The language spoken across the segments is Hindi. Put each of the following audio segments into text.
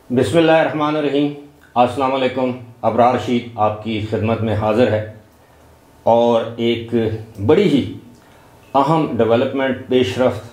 बिस्मिल्लाहिर्रहमानिर्रहीम। अस्सलाम वालेकुम। अबरार रशीद आपकी खिदमत में हाज़िर है और एक बड़ी ही अहम डेवलपमेंट पेशरफ्त,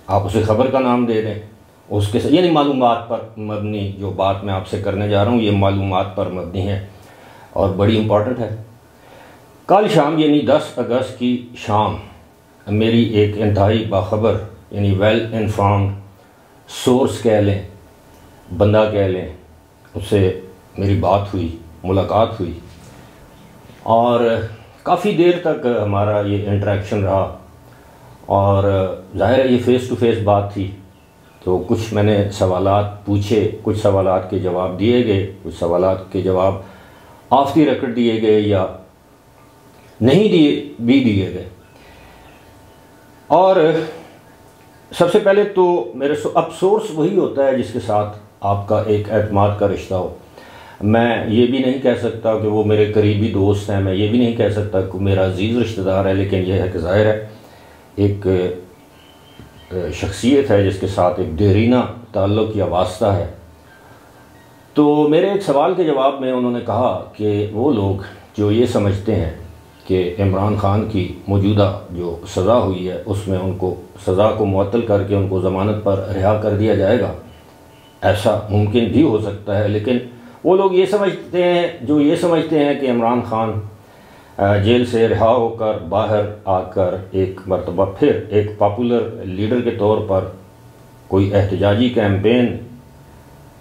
आप उसे ख़बर का नाम दे दें, उसके यानी मालूमात पर मबनी जो बात मैं आपसे करने जा रहा हूँ ये मालूमात पर मबनी है और बड़ी इम्पॉर्टेंट है। कल शाम यानी 10 अगस्त की शाम मेरी एक इंतहाई बाखबर यानी वेल इन्फॉर्म्ड सोर्स कह लें, बंदा कह लें, उससे मेरी बात हुई, मुलाकात हुई और काफ़ी देर तक हमारा ये इंटरेक्शन रहा और ज़ाहिर है ये फ़ेस टू फेस बात थी। तो कुछ मैंने सवालात पूछे, कुछ सवालात के जवाब दिए गए, कुछ सवालात के जवाब ऑफ द रिकॉर्ड दिए गए या नहीं दिए गए। और सबसे पहले तो मेरे अफसोस वही होता है जिसके साथ आपका एक एतमाद का रिश्ता हो। मैं ये भी नहीं कह सकता कि वो मेरे करीबी दोस्त हैं, मैं ये भी नहीं कह सकता कि मेरा अजीज़ रिश्तेदार है, लेकिन यह है कि ज़ाहिर है एक शख्सियत है जिसके साथ एक देरीना ताल्लुक़ या वास्ता है। तो मेरे एक सवाल के जवाब में उन्होंने कहा कि वो लोग जो ये समझते हैं कि इमरान ख़ान की मौजूदा जो सज़ा हुई है उसमें उनको सज़ा को मुअत्तल करके उनको ज़मानत पर रिहा कर दिया जाएगा, ऐसा मुमकिन भी हो सकता है। लेकिन वो लोग ये समझते हैं कि इमरान ख़ान जेल से रिहा होकर बाहर आकर एक मरतबा फिर एक पॉपुलर लीडर के तौर पर कोई एहतजाजी कैंपेन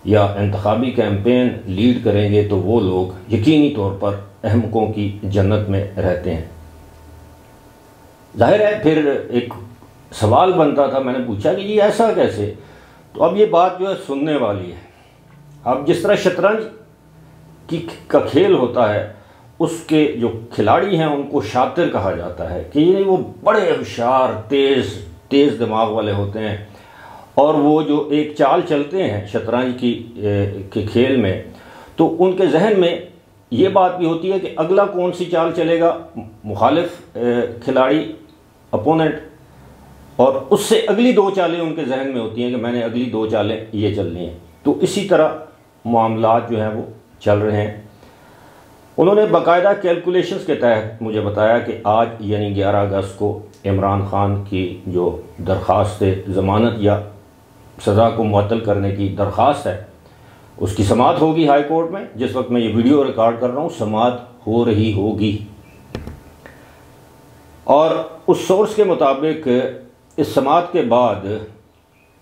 या इंतखाबी कैंपेन लीड करेंगे तो वो लोग यकीनी तौर पर अहमकों की जन्नत में रहते हैं। जाहिर है फिर एक सवाल बनता था, मैंने पूछा कि ये ऐसा कैसे। तो अब ये बात जो है सुनने वाली है। अब जिस तरह शतरंज का खेल होता है उसके जो खिलाड़ी हैं उनको शातिर कहा जाता है कि ये वो बड़े होशियार तेज़ दिमाग वाले होते हैं और वो जो एक चाल चलते हैं शतरंज के खेल में तो उनके जहन में ये बात भी होती है कि अगला कौन सी चाल चलेगा मुखालिफ खिलाड़ी अपोनेंट, और उससे अगली 2 चालें उनके जहन में होती हैं कि मैंने अगली 2 चालें ये चलनी हैं। तो इसी तरह मामलात जो हैं वो चल रहे हैं। उन्होंने बाकायदा कैलकुलेशंस के तहत मुझे बताया कि आज यानी 11 अगस्त को इमरान ख़ान की जो दरख्वास्त ज़मानत या सज़ा को मुअत्तल करने की दरख्वास्त है उसकी समाअत होगी हाई कोर्ट में। जिस वक्त मैं ये वीडियो रिकॉर्ड कर रहा हूँ समाअत हो रही होगी और उस सोर्स के मुताबिक इस समाअत के बाद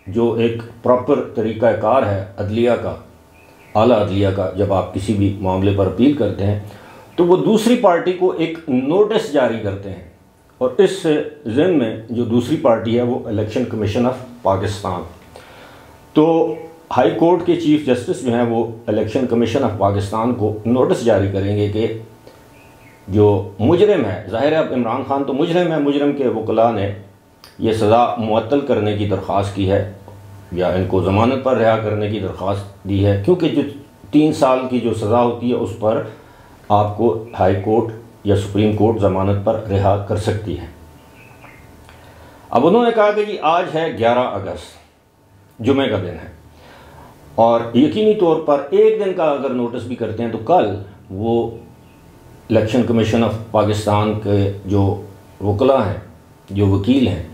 जो एक प्रॉपर तरीक़ाकार है अदलिया का, आला अदलिया का, जब आप किसी भी मामले पर अपील करते हैं तो वो दूसरी पार्टी को एक नोटिस जारी करते हैं और इस ज़िम्न में जो दूसरी पार्टी है वो इलेक्शन कमीशन ऑफ पाकिस्तान। तो हाई कोर्ट के चीफ जस्टिस जो हैं वो इलेक्शन कमीशन ऑफ पाकिस्तान को नोटिस जारी करेंगे कि जो मुजरिम है, ज़ाहिर है अब इमरान ख़ान तो मुजरिम है, मुजरिम के वकला ने ये सज़ा मुअत्तल करने की दरख्वास्त की है या इनको ज़मानत पर रिहा करने की दरख्वास्त दी है, क्योंकि जो 3 साल की जो सज़ा होती है उस पर आपको हाई कोर्ट या सुप्रीम कोर्ट ज़मानत पर रिहा कर सकती है। अब उन्होंने कहा कि जी आज है 11 अगस्त, जुमे का दिन है और यकीनी तौर पर एक दिन का अगर नोटिस भी करते हैं तो कल वो इलेक्शन कमीशन ऑफ पाकिस्तान के जो वकला हैं, जो वकील हैं,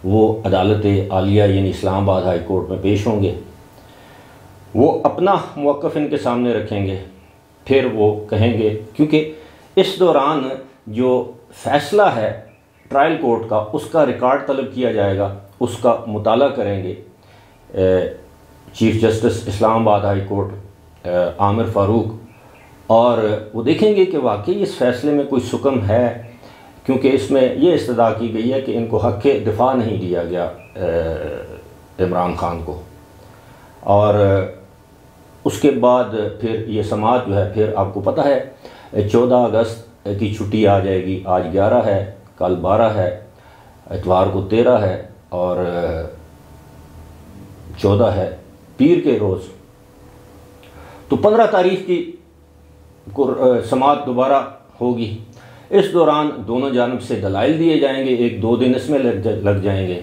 वो अदालत आलिया यानी इस्लामाबाद हाई कोर्ट में पेश होंगे। वो अपना मौक़िफ़ इनके सामने रखेंगे, फिर वो कहेंगे, क्योंकि इस दौरान जो फ़ैसला है ट्रायल कोर्ट का उसका रिकॉर्ड तलब किया जाएगा, उसका मुताला करेंगे chief justice Islamabad high court Aamir Farooq, और वो देखेंगे कि वाकई इस फ़ैसले में कोई सुकम है, क्योंकि इसमें ये इस्तदा की गई है कि इनको हक़ दिफा नहीं दिया गया इमरान ख़ान को। और उसके बाद फिर ये समाअत जो है, फिर आपको पता है 14 अगस्त की छुट्टी आ जाएगी। आज 11 है, कल 12 है, इतवार को 13 है और 14 है पीर के रोज़। तो 15 तारीख की समाअत दोबारा होगी। इस दौरान दोनों जानिब से दलाइल दिए जाएंगे, 1-2 दिन इसमें लग जाएंगे।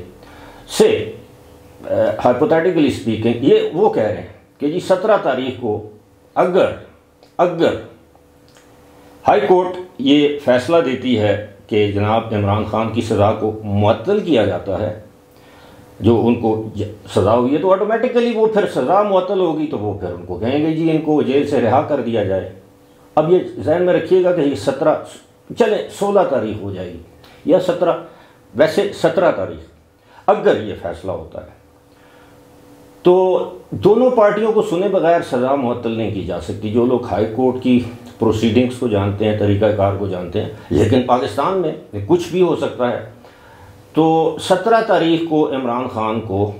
से हाइपोथेटिकली स्पीकिंग ये वो कह रहे हैं कि जी 17 तारीख को अगर हाई कोर्ट ये फ़ैसला देती है कि जनाब इमरान खान की सज़ा को मुअत्तल किया जाता है, जो उनको सज़ा हुई है, तो ऑटोमेटिकली वो फिर सज़ा मुअत्तल होगी तो वो फिर उनको कहेंगे जी इनको जेल से रिहा कर दिया जाए। अब ये जहन में रखिएगा कि ये 17 चले 16 तारीख हो जाएगी या 17, वैसे 17 तारीख अगर ये फ़ैसला होता है तो दोनों पार्टियों को सुने बगैर सज़ा मुअत्तल नहीं की जा सकती। जो लोग हाई कोर्ट की प्रोसीडिंग्स को जानते हैं, तरीक़ाकार को जानते हैं, लेकिन पाकिस्तान में कुछ भी हो सकता है। तो 17 तारीख को इमरान खान को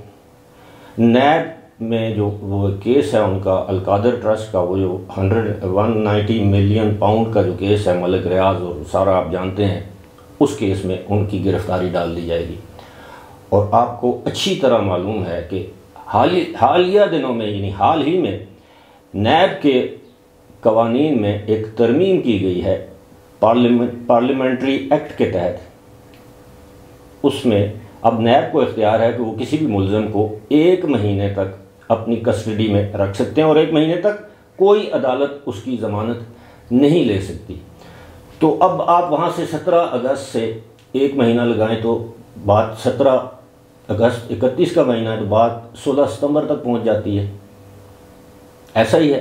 नैब में जो वो केस है उनका अलकादर ट्रस्ट का, वो जो 190 मिलियन पाउंड का जो केस है मलिक रियाज और सारा आप जानते हैं, उस केस में उनकी गिरफ्तारी डाल दी जाएगी। और आपको अच्छी तरह मालूम है कि हालिया दिनों में, यानी हाल ही में, नैब के कवानीन में एक तरमीम की गई है पार्लियामेंट्री एक्ट के तहत। उसमें अब नैब को इख्तियार है कि वो किसी भी मुलज़म को 1 महीने तक अपनी कस्टडी में रख सकते हैं और 1 महीने तक कोई अदालत उसकी ज़मानत नहीं ले सकती। तो अब आप वहाँ से 17 अगस्त से 1 महीना लगाएं तो बात 17 अगस्त 31 का महीना है तो बात 16 सितंबर तक पहुँच जाती है। ऐसा ही है।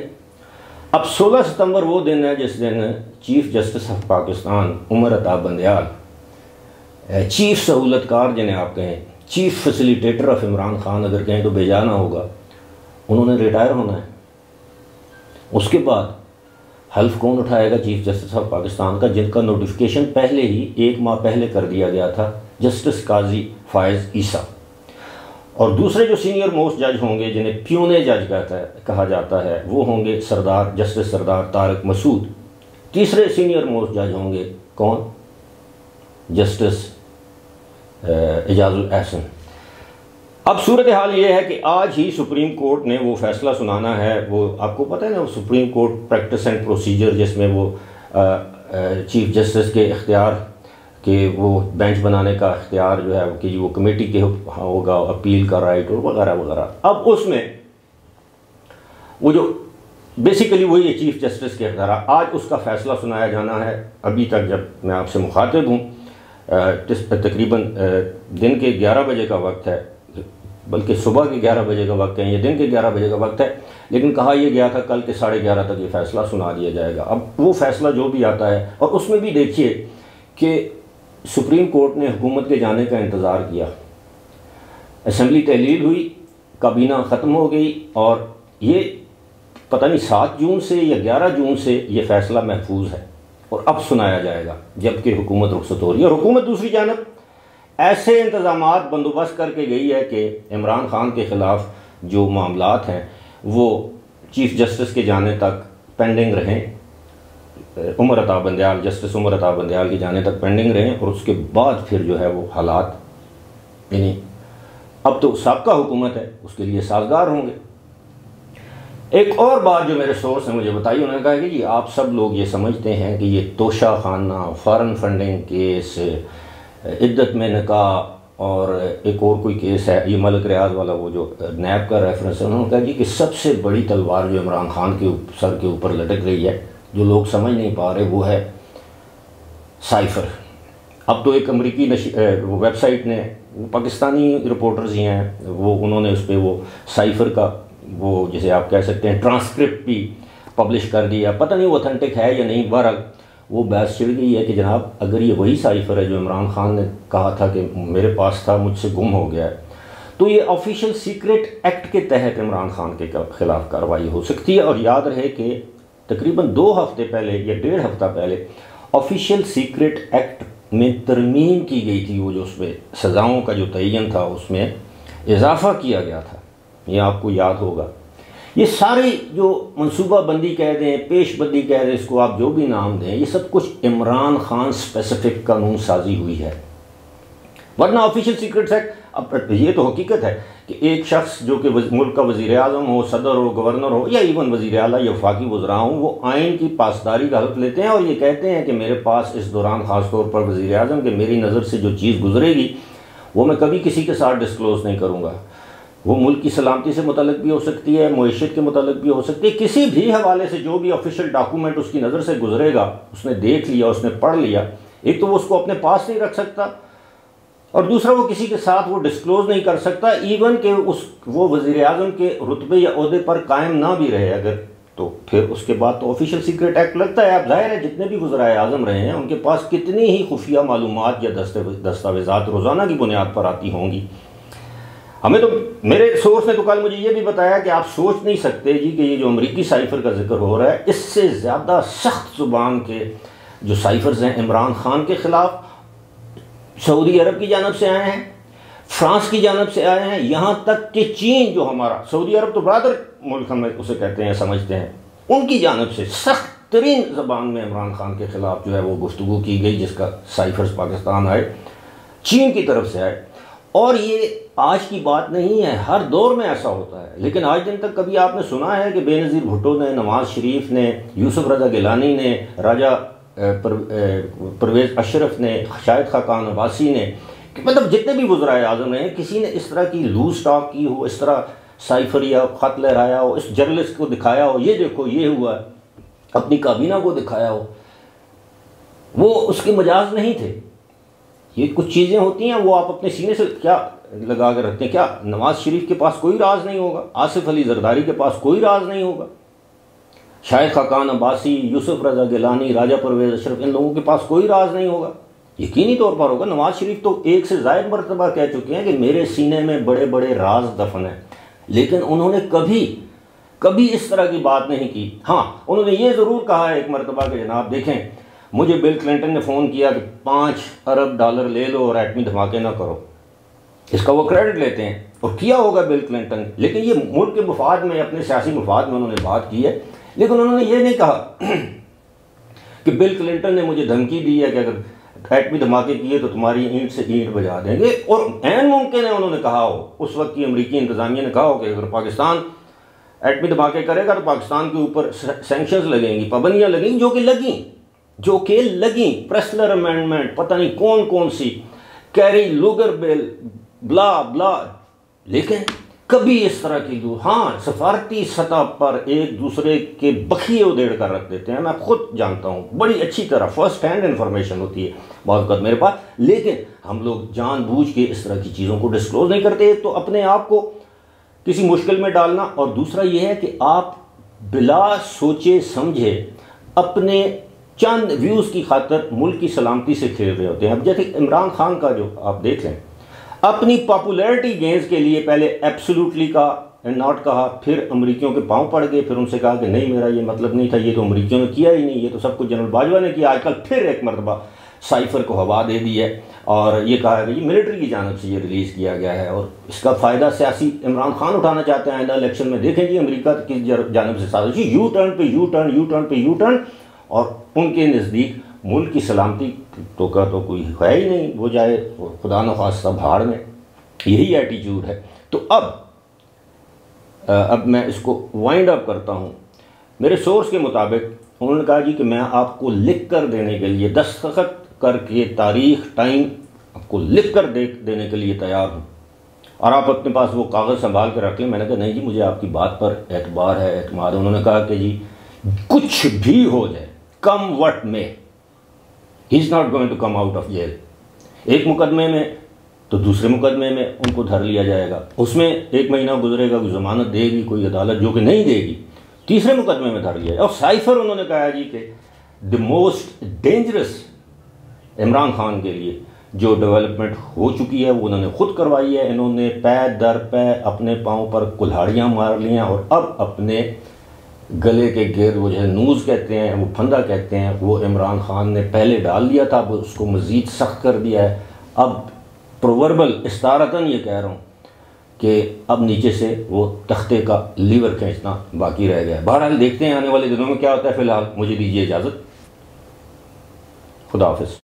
अब 16 सितंबर वो दिन है जिस दिन chief justice of Pakistan Umar Ata Bandial, chief सहूलतकार जिन्हें आप कहें, chief facilitator of Imran Khan अगर कहें तो बेजाना होगा, उन्होंने रिटायर होना है। उसके बाद हल्फ कौन उठाएगा? चीफ जस्टिस ऑफ पाकिस्तान का, जिनका नोटिफिकेशन पहले ही 1 माह पहले कर दिया गया था, जस्टिस काजी फायज़ ईसा। और दूसरे जो सीनियर मोस्ट जज होंगे, जिन्हें प्यूने जज कहा जाता है, वो होंगे जस्टिस सरदार तारिक मसूद। तीसरे सीनियर मोस्ट जज होंगे कौन? जस्टिस एजाजुल एहसन। अब सूरत हाल ये है कि आज ही सुप्रीम कोर्ट ने वो फैसला सुनाना है। वो आपको पता है ना, supreme court practice and procedure, जिसमें वो चीफ जस्टिस के इख्तियार कि वो बेंच बनाने का इख्तियार जो है कि वो कमेटी के होगा, अपील का राइट और वगैरह वगैरह। अब उसमें वो जो बेसिकली वही है चीफ जस्टिस के इख्तियार, आज उसका फ़ैसला सुनाया जाना है। अभी तक जब मैं आपसे मुखातिब हूँ तकरीबन दिन के 11 बजे का वक्त है, बल्कि सुबह के 11 बजे का वक्त है, ये दिन के 11 बजे का वक्त है, लेकिन कहा यह गया था कल के 11:30 तक ये फ़ैसला सुना दिया जाएगा। अब वो फ़ैसला जो भी आता है, और उसमें भी देखिए कि सुप्रीम कोर्ट ने हुकूमत के जाने का इंतज़ार किया, असम्बली तहलील हुई, काबीना ख़त्म हो गई, और ये पता नहीं 7 जून से या 11 जून से ये फ़ैसला महफूज है और अब सुनाया जाएगा जबकि हुकूमत रुखसत हो रही है। और हुकूमत दूसरी जानब ऐसे इंतज़ामात बंदोबस्त करके गई है कि इमरान खान के ख़िलाफ़ जो मामलात हैं वो चीफ जस्टिस के जाने तक पेंडिंग रहें, उमर अता बंदयाल, जस्टिस उमर अता बंदयाल के जाने तक पेंडिंग रहें, और उसके बाद फिर जो है वो हालात, यानी अब तो साबका हुकूमत है, उसके लिए साजगार होंगे। एक और बात जो मेरे सोर्स ने मुझे बताई, उन्होंने कहा कि जी आप सब लोग ये समझते हैं कि ये तोशा खाना, फ़ॉरेन फंडिंग केस, इद्दत में निकाह और एक और कोई केस है, ये मलिक रियाज वाला, वो जो नैब का रेफरेंस है, उन्होंने कहा जी कि सबसे बड़ी तलवार जो इमरान खान के सर के ऊपर लटक रही है, जो लोग समझ नहीं पा रहे, वो है साइफ़र। अब तो एक अमरीकी वेबसाइट ने, पाकिस्तानी रिपोर्टर्स ही हैं वो, उन्होंने उस पर वो साइफ़र का वो जिसे आप कह सकते हैं ट्रांसक्रिप्ट भी पब्लिश कर दिया। पता नहीं वो ऑथेंटिक है या नहीं, बहरहाल वो बहस छिड़ गई है कि जनाब अगर ये वही साइफ़र है जो इमरान खान ने कहा था कि मेरे पास था, मुझसे गुम हो गया है, तो ये ऑफिशियल सीक्रेट एक्ट के तहत इमरान खान के ख़िलाफ़ कार्रवाई हो सकती है। और याद रहे कि तकरीबन 2 हफ्ते पहले या 1.5 हफ्ता पहले ऑफिशियल सीक्रेट एक्ट में तरमीम की गई थी, वो जो उसमें सज़ाओं का जो तयन था उसमें इजाफ़ा किया गया था, ये आपको याद होगा। ये सारी जो मनसूबाबंदी कह दें, पेशबंदी कह दें, इसको आप जो भी नाम दें, ये सब कुछ इमरान खान स्पेसिफिक कानून साजी हुई है, वरना ऑफिशियल सीक्रेट एक्ट। अब ये तो हकीकत है कि एक शख्स जो कि मुल्क का वज़ीर आज़म हो, सदर हो, गवर्नर हो, या इवन वज़ीर आला या वफाकी वज़रा हो, वो आइन की पासदारी का हल्फ लेते हैं और ये कहते हैं कि मेरे पास इस दौरान ख़ास तौर पर वज़ीर आज़म के मेरी नज़र से जो चीज़ गुजरेगी वो मैं कभी किसी के साथ डिस्क्लोज़ नहीं करूँगा। वो मुल्क की सलामती से मुतल्लिक भी हो सकती है, मईशत के मुतल्लिक भी हो सकती है। किसी भी हवाले से जो भी ऑफिशियल डॉक्यूमेंट उसकी नज़र से गुजरेगा, उसने देख लिया, उसने पढ़ लिया, एक तो वो उसको अपने पास नहीं रख सकता और दूसरा वो किसी के साथ वो डिस्क्लोज नहीं कर सकता, इवन के वो वज़ीर आज़म के रुतबे या ओहदे पर कायम ना भी रहे अगर, तो फिर उसके बाद तो ऑफिशियल सीक्रेट एक्ट लगता है। आप जाहिर है जितने भी वज़राए आज़म रहे हैं उनके पास कितनी ही खुफिया मालूमात या दस्तावेज़ात रोज़ाना की बुनियाद पर आती होंगी। हमें तो, मेरे सोर्स ने तो कल मुझे ये भी बताया कि आप सोच नहीं सकते जी कि ये जो अमरीकी साइफ़र का जिक्र हो रहा है, इससे ज़्यादा सख्त ज़ुबान के जो साइफ़र्स हैं इमरान खान के ख़िलाफ़ सऊदी अरब की जानब से आए हैं, फ्रांस की जानब से आए हैं, यहाँ तक कि चीन जो हमारा, सऊदी अरब तो बरादर मुल्क हम उसे कहते हैं, समझते हैं, उनकी जानब से सख्त तरीन ज़बान में इमरान खान के ख़िलाफ़ जो है वो गुफ्तगू की गई, जिसका साइफ़र्स पाकिस्तान आए, चीन की तरफ से आए। और ये आज की बात नहीं है, हर दौर में ऐसा होता है। लेकिन आज दिन तक कभी आपने सुना है कि बेनज़ीर भुट्टो ने, नवाज़ शरीफ ने, यूसुफ रज़ा गिलानी ने, राजा परवेज़ अशरफ ने, शाहिद खाकान अब्बासी ने, मतलब जितने भी वज़राए आज़म हैं, किसी ने इस तरह की लूज टॉक की हो, इस तरह साइफ़र या ख़त लहराया हो, इस जर्नलिस्ट को दिखाया हो, ये देखो ये हुआ, अपनी काबीना को दिखाया हो, वो उसके मजाज नहीं थे। ये कुछ चीज़ें होती हैं वो आप अपने सीने से क्या लगा कर रखते हैं। क्या नवाज़ शरीफ के पास कोई राज नहीं होगा? आसिफ अली जरदारी के पास कोई राज नहीं होगा? शाहिद खाकान अब्बासी, यूसुफ रज़ा गिलानी, राजा परवेज़ अशरफ, इन लोगों के पास कोई राज नहीं होगा? यकीनी तौर पर होगा। नवाज़ शरीफ तो एक से ज़ायद मरतबा कह चुके हैं कि मेरे सीने में बड़े बड़े राज दफन हैं, लेकिन उन्होंने कभी इस तरह की बात नहीं की। हाँ, उन्होंने ये ज़रूर कहा है एक मरतबा कि जनाब देखें, मुझे बिल क्लिंटन ने फ़ोन किया कि 5 अरब डॉलर ले लो और एटमी धमाके ना करो। इसका वो क्रेडिट लेते हैं, और किया होगा बिल क्लिंटन, लेकिन ये मुल्क के मफाद में, अपने सियासी मफाद में उन्होंने बात की है। लेकिन उन्होंने ये नहीं कहा कि बिल क्लिंटन ने मुझे धमकी दी है कि अगर एटमी धमाके किए तो तुम्हारी ईंट से ईंट बजा देंगे। और ऐन मुमकिन है उन्होंने कहा हो, उस वक्त की अमरीकी इंतज़ामिया ने कहा हो कि अगर पाकिस्तान एटमी धमाके करेगा तो पाकिस्तान के ऊपर सैंक्शंस लगेंगी, पाबंदियाँ लगेंगी, जो कि लगी। प्रेस्लर अमेंडमेंट, पता नहीं कौन कौन सी, कैरी लूगर बिल, ब्ला ब्ला। लेकिन कभी इस तरह की हाँ, सफारती सतह पर एक दूसरे के बखिए उधेड़ कर रख देते हैं। मैं खुद जानता हूँ, बड़ी अच्छी तरह फर्स्ट हैंड इन्फॉर्मेशन होती है बहुत वक्त मेरे पास, लेकिन हम लोग जानबूझ के इस तरह की चीज़ों को डिस्क्लोज नहीं करते। एक तो अपने आप को किसी मुश्किल में डालना, और दूसरा ये है कि आप बिला सोचे समझे अपने चंद व्यूज़ की खातर मुल्क की सलामती से खेल रहे होते हैं। अब जैसे इमरान खान का जो आप देख लें, अपनी पॉपुलैरिटी गेंस के लिए पहले एब्सोल्युटली का नॉट कहा, फिर अमरीकियों के पांव पड़ गए, फिर उनसे कहा कि नहीं मेरा ये मतलब नहीं था, ये तो अमरीकियों ने किया ही नहीं, ये तो सब कुछ जनरल बाजवा ने किया। आजकल फिर एक मरतबा साइफ़र को हवा दे दी है और ये कहा है कि ये मिलिट्री की जानब से ये रिलीज़ किया गया है और इसका फ़ायदा सियासी इमरान खान उठाना चाहते हैं आइंदा इलेक्शन में। देखें जी अमेरिका की जानब से साजिश, यू टर्न, और उनके नज़दीक मुल्क की सलामती तो का तो कोई है ही नहीं, वो जाए खुदा न खास्ता भाड़ में, यही एटीट्यूड है। तो अब मैं इसको वाइंड अप करता हूँ। मेरे सोर्स के मुताबिक उन्होंने कहा जी कि मैं आपको लिख कर देने के लिए, दस्तखत करके तारीख टाइम आपको लिख कर देने के लिए तैयार हूँ, और आप अपने पास वो कागज़ संभाल कर रख लें। मैंने कहा नहीं जी, मुझे आपकी बात पर एतबार है, एतमाद है। उन्होंने कहा कि जी कुछ भी हो जाए, come what may, he is not going to come out of jail. एक मुकदमे में तो दूसरे मुकदमे में उनको धर लिया जाएगा, उसमें 1 महीना गुजरेगा, कोई ज़मानत देगी कोई अदालत, जो कि नहीं देगी, तीसरे मुकदमे में धर लिया। और साइफ़र उन्होंने कहा जी कि the most dangerous Imran Khan के लिए जो डेवलपमेंट हो चुकी है वो उन्होंने खुद करवाई है। इन्होंने पैर दर पैर अपने पाँव पर कुल्हाड़ियाँ मार ली हैं और अब अपने गले के गिर्द वो जो है नूज़ कहते हैं, वो फंदा कहते हैं, वो इमरान खान ने पहले डाल दिया था, अब उसको मज़ीद सख्त कर दिया है। अब प्रोवर्बल इस्तारतन ये कह रहा हूँ कि अब नीचे से वो तख्ते का लीवर खींचना बाकी रह गया है। बहरहाल देखते हैं आने वाले दिनों में क्या होता है। फ़िलहाल मुझे दीजिए इजाज़त, खुदा हाफ़िज़।